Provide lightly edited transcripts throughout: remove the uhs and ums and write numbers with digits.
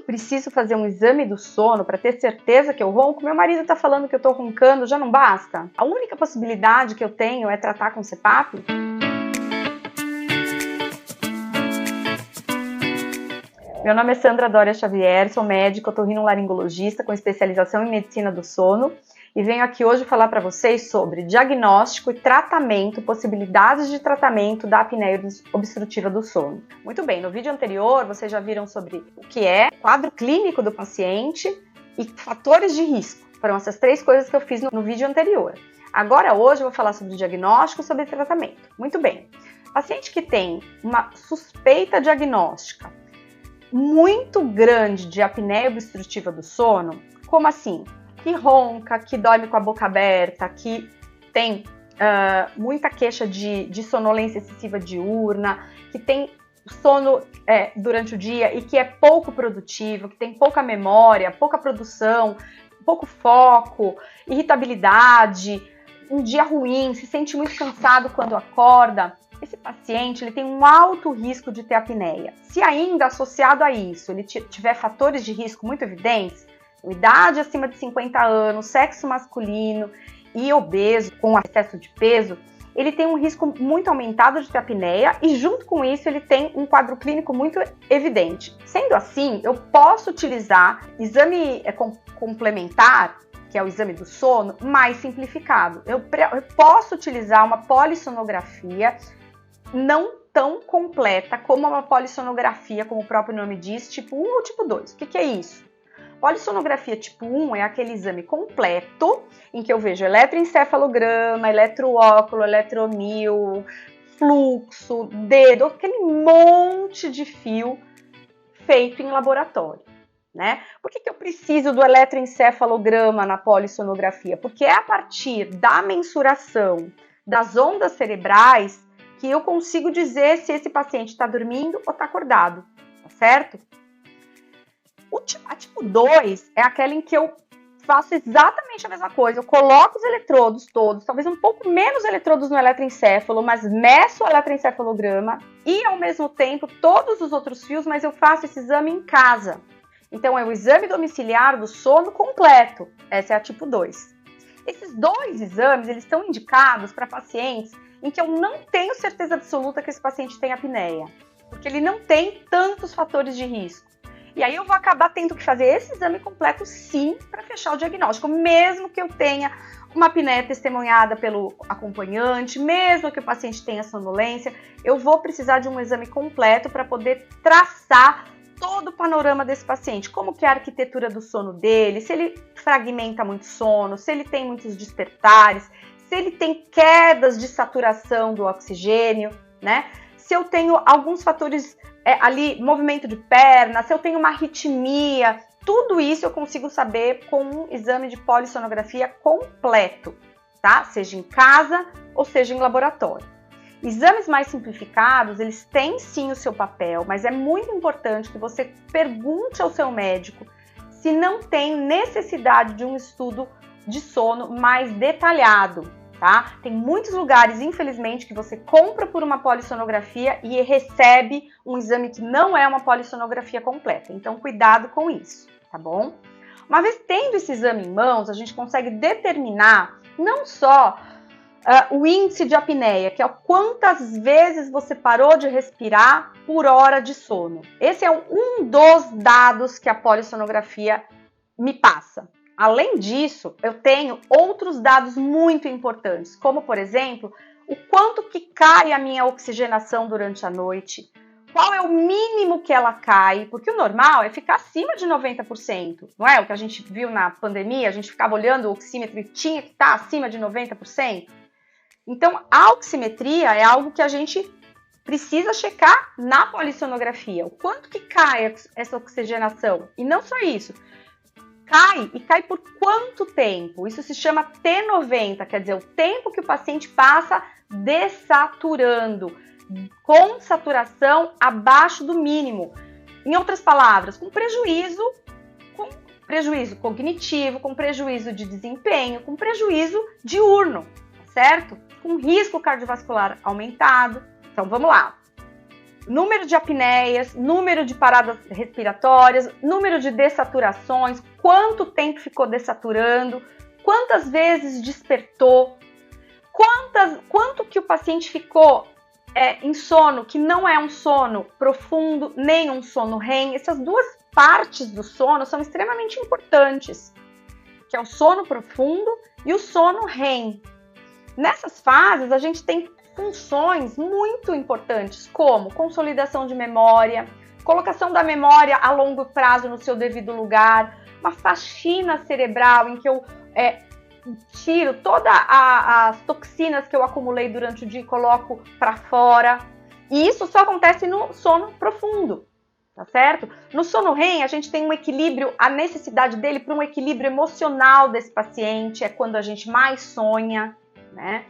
preciso fazer um exame do sono para ter certeza que eu ronco? Meu marido está falando que eu estou roncando, já não basta? A única possibilidade que eu tenho é tratar com CPAP? Meu nome é Sandra Dória Xavier, sou médica otorrinolaringologista com especialização em medicina do sono e venho aqui hoje falar para vocês sobre diagnóstico e tratamento, possibilidades de tratamento da apneia obstrutiva do sono. Muito bem, no vídeo anterior vocês já viram sobre o que é quadro clínico do paciente e fatores de risco. Foram essas três coisas que eu fiz no vídeo anterior. Agora, hoje, eu vou falar sobre diagnóstico e sobre tratamento. Muito bem, paciente que tem uma suspeita diagnóstica muito grande de apneia obstrutiva do sono, como assim? Que ronca, que dorme com a boca aberta, que tem muita queixa de sonolência excessiva diurna, que tem sono durante o dia e que é pouco produtivo, que tem pouca memória, pouca produção, pouco foco, irritabilidade, um dia ruim, se sente muito cansado quando acorda. Esse paciente ele tem um alto risco de ter apneia. Se ainda associado a isso ele tiver fatores de risco muito evidentes, idade acima de 50 anos, sexo masculino e obeso, com excesso de peso, ele tem um risco muito aumentado de ter apneia e junto com isso ele tem um quadro clínico muito evidente. Sendo assim, eu posso utilizar exame complementar, que é o exame do sono, mais simplificado. Eu posso utilizar uma polissonografia não tão completa como uma polissonografia, como o próprio nome diz, tipo 1 ou tipo 2. O que é isso? Polissonografia tipo 1 é aquele exame completo em que eu vejo eletroencefalograma, eletroóculo, eletromio, fluxo, dedo, aquele monte de fio feito em laboratório, né? Por que eu preciso do eletroencefalograma na polissonografia? Porque é a partir da mensuração das ondas cerebrais que eu consigo dizer se esse paciente está dormindo ou está acordado, tá certo? A tipo 2 é aquela em que eu faço exatamente a mesma coisa. Eu coloco os eletrodos todos, talvez um pouco menos eletrodos no eletroencefalo, mas meço o eletroencefalograma e, ao mesmo tempo, todos os outros fios, mas eu faço esse exame em casa. Então, é o exame domiciliar do sono completo. Essa é a tipo 2. Esses dois exames, eles estão indicados para pacientes em que eu não tenho certeza absoluta que esse paciente tem apneia, porque ele não tem tantos fatores de risco. E aí eu vou acabar tendo que fazer esse exame completo sim para fechar o diagnóstico, mesmo que eu tenha uma apneia testemunhada pelo acompanhante, mesmo que o paciente tenha sonolência, eu vou precisar de um exame completo para poder traçar todo o panorama desse paciente, como que é a arquitetura do sono dele, se ele fragmenta muito sono, se ele tem muitos despertares, se ele tem quedas de saturação do oxigênio, né? Se eu tenho alguns fatores ali, movimento de perna, se eu tenho uma arritmia, tudo isso eu consigo saber com um exame de polissonografia completo, tá? Seja em casa ou seja em laboratório. Exames mais simplificados, eles têm sim o seu papel, mas é muito importante que você pergunte ao seu médico se não tem necessidade de um estudo de sono mais detalhado, tá? Tem muitos lugares, infelizmente, que você compra por uma polissonografia e recebe um exame que não é uma polissonografia completa. Então, cuidado com isso, tá bom? Uma vez tendo esse exame em mãos, a gente consegue determinar não só o índice de apneia, que é quantas vezes você parou de respirar por hora de sono. Esse é um dos dados que a polissonografia me passa. Além disso, eu tenho outros dados muito importantes, como, por exemplo, o quanto que cai a minha oxigenação durante a noite, qual é o mínimo que ela cai, porque o normal é ficar acima de 90%, não é? O que a gente viu na pandemia, a gente ficava olhando o oxímetro e tinha que estar acima de 90%. Então, a oximetria é algo que a gente precisa checar na polissonografia, o quanto que cai essa oxigenação. E não só isso, cai por quanto tempo? Isso se chama T90, quer dizer, o tempo que o paciente passa desaturando, com saturação abaixo do mínimo. Em outras palavras, com prejuízo cognitivo, com prejuízo de desempenho, com prejuízo diurno, certo? Com risco cardiovascular aumentado. Então, vamos lá. número de apneias, número de paradas respiratórias, número de dessaturações, quanto tempo ficou dessaturando, quantas vezes despertou, quanto que o paciente ficou em sono, que não é um sono profundo, nem um sono REM. Essas duas partes do sono são extremamente importantes, que é o sono profundo e o sono REM. Nessas fases, a gente tem funções muito importantes, como consolidação de memória, colocação da memória a longo prazo no seu devido lugar, uma faxina cerebral em que eu tiro todas as toxinas que eu acumulei durante o dia e coloco para fora. E isso só acontece no sono profundo, tá certo? No sono REM, a gente tem um equilíbrio, a necessidade dele para um equilíbrio emocional desse paciente, é quando a gente mais sonha, né?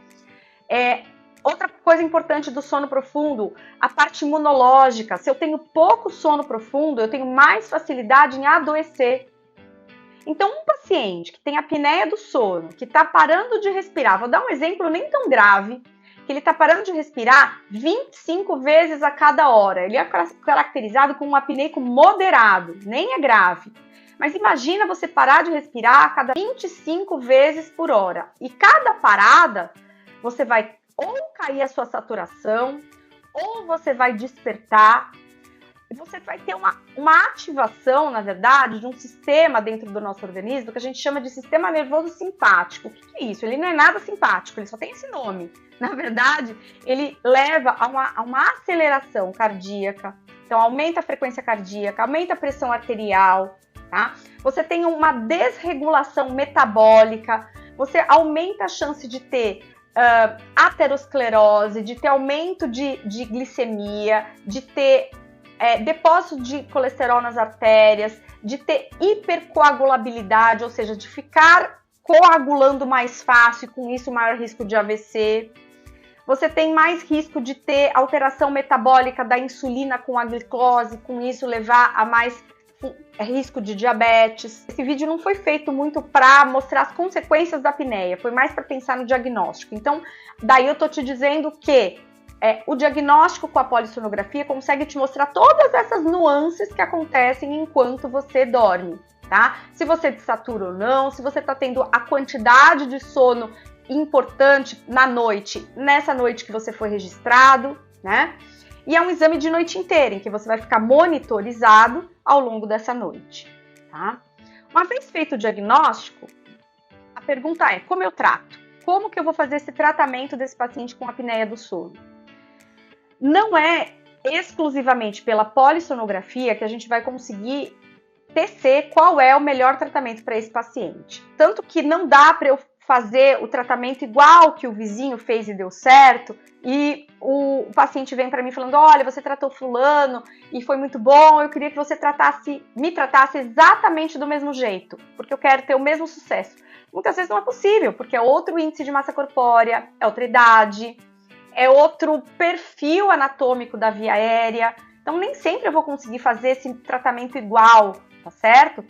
Outra coisa importante do sono profundo, a parte imunológica. Se eu tenho pouco sono profundo, eu tenho mais facilidade em adoecer. Então, um paciente que tem apneia do sono, que está parando de respirar, vou dar um exemplo nem tão grave, que ele está parando de respirar 25 vezes a cada hora. Ele é caracterizado como um apneico moderado, nem é grave. Mas imagina você parar de respirar a cada 25 vezes por hora. E cada parada, você vai ou cair a sua saturação, ou você vai despertar. Você vai ter uma ativação, na verdade, de um sistema dentro do nosso organismo que a gente chama de sistema nervoso simpático. O que é isso? Ele não é nada simpático, ele só tem esse nome. Na verdade, ele leva a uma aceleração cardíaca, então aumenta a frequência cardíaca, aumenta a pressão arterial, tá? Você tem uma desregulação metabólica, você aumenta a chance de ter aterosclerose, de ter aumento de glicemia, de ter depósito de colesterol nas artérias, de ter hipercoagulabilidade, ou seja, de ficar coagulando mais fácil, com isso maior risco de AVC. Você tem mais risco de ter alteração metabólica da insulina com a glicose, com isso levar a mais risco de diabetes. Esse vídeo não foi feito muito para mostrar as consequências da apneia, foi mais para pensar no diagnóstico. Então, daí eu tô te dizendo que o diagnóstico com a polissonografia consegue te mostrar todas essas nuances que acontecem enquanto você dorme, tá? Se você desatura ou não, se você está tendo a quantidade de sono importante na noite, nessa noite que você foi registrado, né? E é um exame de noite inteira, em que você vai ficar monitorizado ao longo dessa noite, tá? Uma vez feito o diagnóstico, a pergunta é, como eu trato? Como que eu vou fazer esse tratamento desse paciente com apneia do sono? Não é exclusivamente pela polissonografia que a gente vai conseguir tecer qual é o melhor tratamento para esse paciente. Tanto que não dá para eu fazer o tratamento igual que o vizinho fez e deu certo, e o paciente vem para mim falando, olha, você tratou fulano e foi muito bom, eu queria que você me tratasse exatamente do mesmo jeito, porque eu quero ter o mesmo sucesso. Muitas vezes não é possível, porque é outro índice de massa corpórea, é outra idade, é outro perfil anatômico da via aérea, então nem sempre eu vou conseguir fazer esse tratamento igual, tá certo?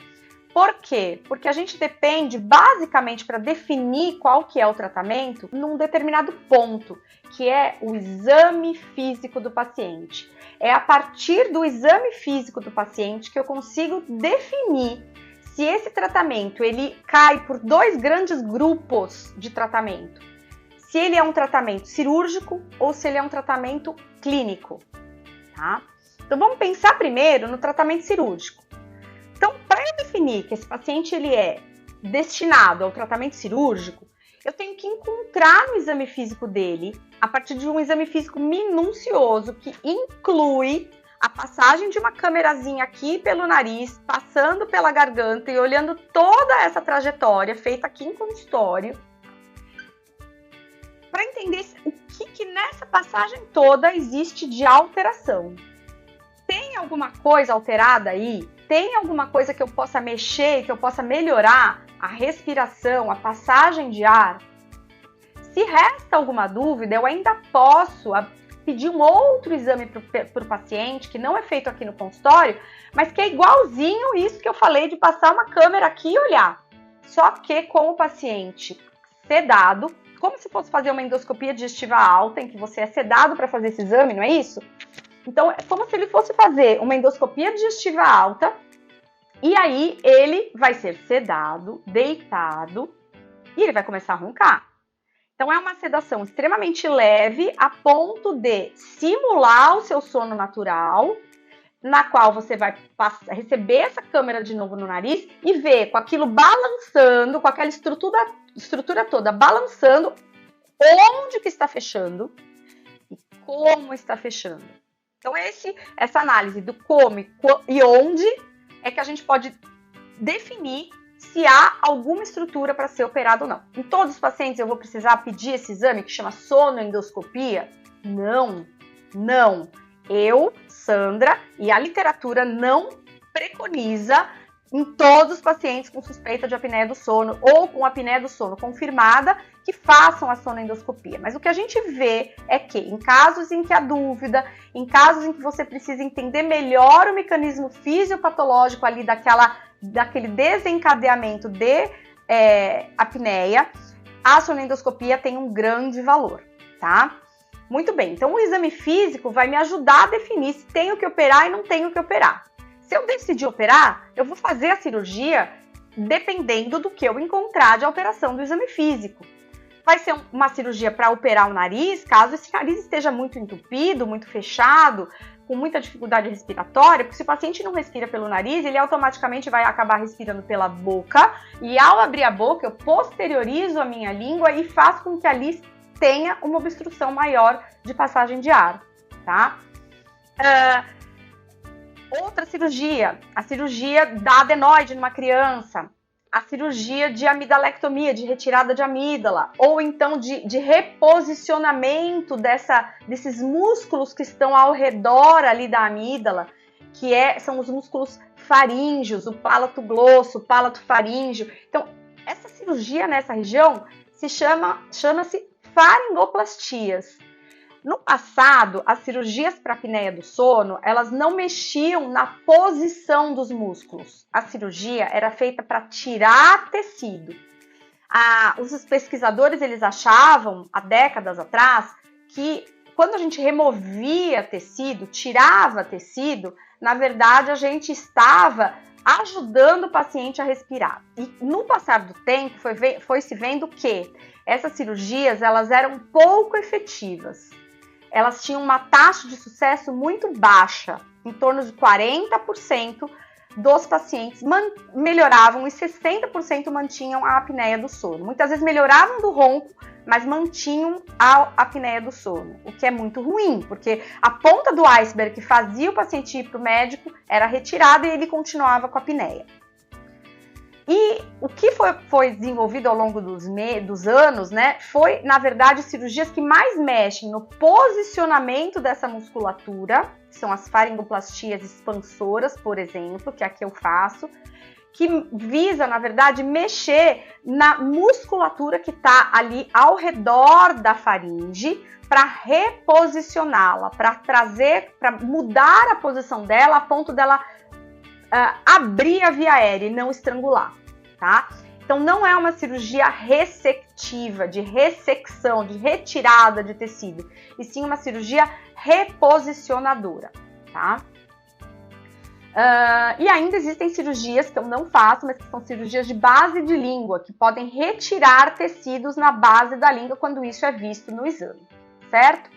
Por quê? Porque a gente depende, basicamente, para definir qual que é o tratamento, num determinado ponto, que é o exame físico do paciente. É a partir do exame físico do paciente que eu consigo definir se esse tratamento ele cai por dois grandes grupos de tratamento. Se ele é um tratamento cirúrgico ou se ele é um tratamento clínico, tá? Então vamos pensar primeiro no tratamento cirúrgico. Então, para eu definir que esse paciente ele é destinado ao tratamento cirúrgico, eu tenho que encontrar no exame físico dele, a partir de um exame físico minucioso, que inclui a passagem de uma câmerazinha aqui pelo nariz, passando pela garganta e olhando toda essa trajetória feita aqui em consultório, para entender o que nessa passagem toda existe de alteração. Tem alguma coisa alterada aí? Tem alguma coisa que eu possa mexer, que eu possa melhorar a respiração, a passagem de ar? Se resta alguma dúvida, eu ainda posso pedir um outro exame para o paciente, que não é feito aqui no consultório, mas que é igualzinho isso que eu falei de passar uma câmera aqui e olhar. Só que com o paciente sedado, como se fosse fazer uma endoscopia digestiva alta, em que você é sedado para fazer esse exame, não é isso? Então, é como se ele fosse fazer uma endoscopia digestiva alta, e aí ele vai ser sedado, deitado, e ele vai começar a roncar. Então, é uma sedação extremamente leve, a ponto de simular o seu sono natural, na qual você vai receber essa câmera de novo no nariz e ver com aquilo balançando, com aquela estrutura toda balançando, onde que está fechando e como está fechando. Então, essa análise do como e onde é que a gente pode definir se há alguma estrutura para ser operado ou não. Em todos os pacientes eu vou precisar pedir esse exame que chama sonoendoscopia? Não. Eu, Sandra, e a literatura não preconiza em todos os pacientes com suspeita de apneia do sono ou com apneia do sono confirmada que façam a sonoendoscopia. Mas o que a gente vê é que em casos em que há dúvida, em casos em que você precisa entender melhor o mecanismo fisiopatológico ali daquele desencadeamento de apneia, a sonoendoscopia tem um grande valor, tá? Muito bem, então o exame físico vai me ajudar a definir se tenho que operar e não tenho que operar. Se eu decidir operar, eu vou fazer a cirurgia dependendo do que eu encontrar de alteração do exame físico. Vai ser uma cirurgia para operar o nariz, caso esse nariz esteja muito entupido, muito fechado, com muita dificuldade respiratória, porque se o paciente não respira pelo nariz, ele automaticamente vai acabar respirando pela boca, e ao abrir a boca, eu posteriorizo a minha língua e faço com que ali tenha uma obstrução maior de passagem de ar, tá? Outra cirurgia, a cirurgia da adenoide numa criança, a cirurgia de amidalectomia, de retirada de amígdala, ou então de reposicionamento desses músculos que estão ao redor ali da amígdala, que são os músculos faríngeos, o palato glosso, o palato faríngeo. Então, essa cirurgia nessa região chama-se faringoplastias. No passado, as cirurgias para apneia do sono, elas não mexiam na posição dos músculos. A cirurgia era feita para tirar tecido. Os pesquisadores, eles achavam, há décadas atrás, que quando a gente removia tecido, tirava tecido, na verdade a gente estava ajudando o paciente a respirar. E no passar do tempo foi se vendo que essas cirurgias elas eram pouco efetivas. Elas tinham uma taxa de sucesso muito baixa, em torno de 40% dos pacientes melhoravam e 60% mantinham a apneia do sono. Muitas vezes melhoravam do ronco, mas mantinham a apneia do sono, o que é muito ruim, porque a ponta do iceberg que fazia o paciente ir para o médico era retirada e ele continuava com a apneia. E o que foi desenvolvido ao longo dos anos, né, foi, na verdade, cirurgias que mais mexem no posicionamento dessa musculatura, que são as faringoplastias expansoras, por exemplo, que aqui eu faço, que visa, na verdade, mexer na musculatura que está ali ao redor da faringe para reposicioná-la, para mudar a posição dela a ponto dela abrir a via aérea e não estrangular, tá? Então não é uma cirurgia ressectiva, de ressecção, de retirada de tecido, e sim uma cirurgia reposicionadora, tá? E ainda existem cirurgias que eu não faço, mas que são cirurgias de base de língua, que podem retirar tecidos na base da língua quando isso é visto no exame, certo?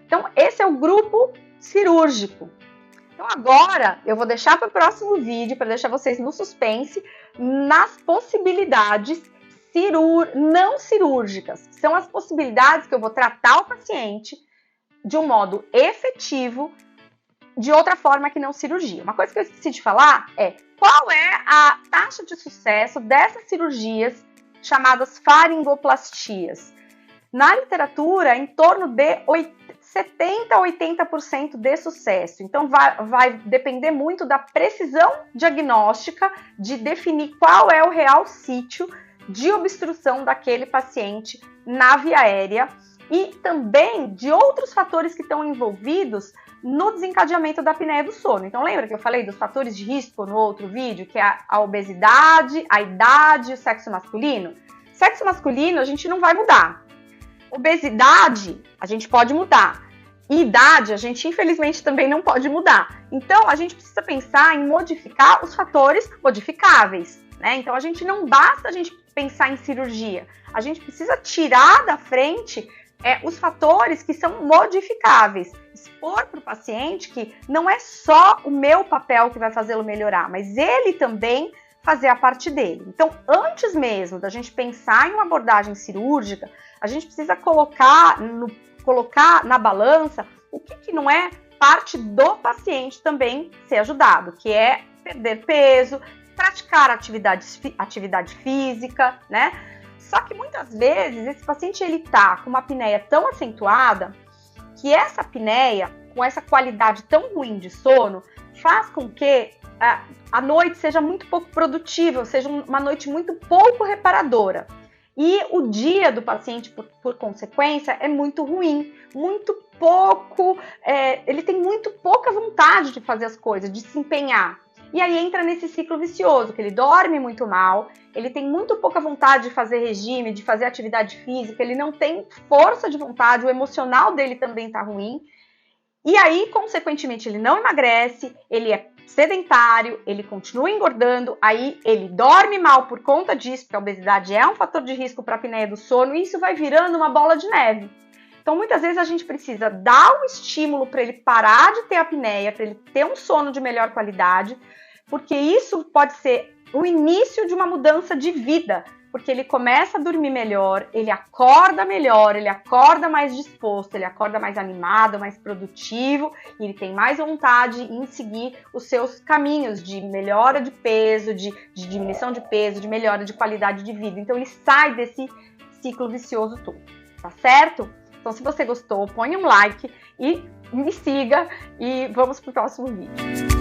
Então esse é o grupo cirúrgico. Então agora eu vou deixar para o próximo vídeo, para deixar vocês no suspense, nas possibilidades não cirúrgicas. São as possibilidades que eu vou tratar o paciente de um modo efetivo, de outra forma que não cirurgia. Uma coisa que eu esqueci de falar é qual é a taxa de sucesso dessas cirurgias chamadas faringoplastias. Na literatura, em torno de 70% a 80% de sucesso. Então, vai depender muito da precisão diagnóstica de definir qual é o real sítio de obstrução daquele paciente na via aérea e também de outros fatores que estão envolvidos no desencadeamento da apneia do sono. Então, lembra que eu falei dos fatores de risco no outro vídeo, que é a obesidade, a idade e o sexo masculino? Sexo masculino a gente não vai mudar. Obesidade, a gente pode mudar. E idade, a gente infelizmente também não pode mudar. Então, a gente precisa pensar em modificar os fatores modificáveis, né? Então, não basta a gente pensar em cirurgia. A gente precisa tirar da frente os fatores que são modificáveis. Expor para o paciente que não é só o meu papel que vai fazê-lo melhorar, mas ele também fazer a parte dele. Então, antes mesmo da gente pensar em uma abordagem cirúrgica, a gente precisa colocar na balança o que não é parte do paciente também ser ajudado, que é perder peso, praticar atividade física, né? Só que muitas vezes esse paciente ele tá com uma apneia tão acentuada que essa apneia, com essa qualidade tão ruim de sono, faz com que a noite seja muito pouco produtiva, seja uma noite muito pouco reparadora. E o dia do paciente, por consequência, é muito ruim, muito pouco, ele tem muito pouca vontade de fazer as coisas, de se empenhar. E aí entra nesse ciclo vicioso, que ele dorme muito mal, ele tem muito pouca vontade de fazer regime, de fazer atividade física, ele não tem força de vontade, o emocional dele também tá ruim. E aí, consequentemente, ele não emagrece, ele é sedentário, ele continua engordando, aí ele dorme mal por conta disso, porque a obesidade é um fator de risco para a apneia do sono, e isso vai virando uma bola de neve. Então, muitas vezes a gente precisa dar um estímulo para ele parar de ter apneia, para ele ter um sono de melhor qualidade, porque isso pode ser o início de uma mudança de vida, porque ele começa a dormir melhor, ele acorda melhor, ele acorda mais disposto, ele acorda mais animado, mais produtivo, e ele tem mais vontade em seguir os seus caminhos de melhora de peso, de diminuição de peso, de melhora de qualidade de vida. Então, ele sai desse ciclo vicioso todo, tá certo? Então, se você gostou, põe um like e me siga e vamos pro próximo vídeo.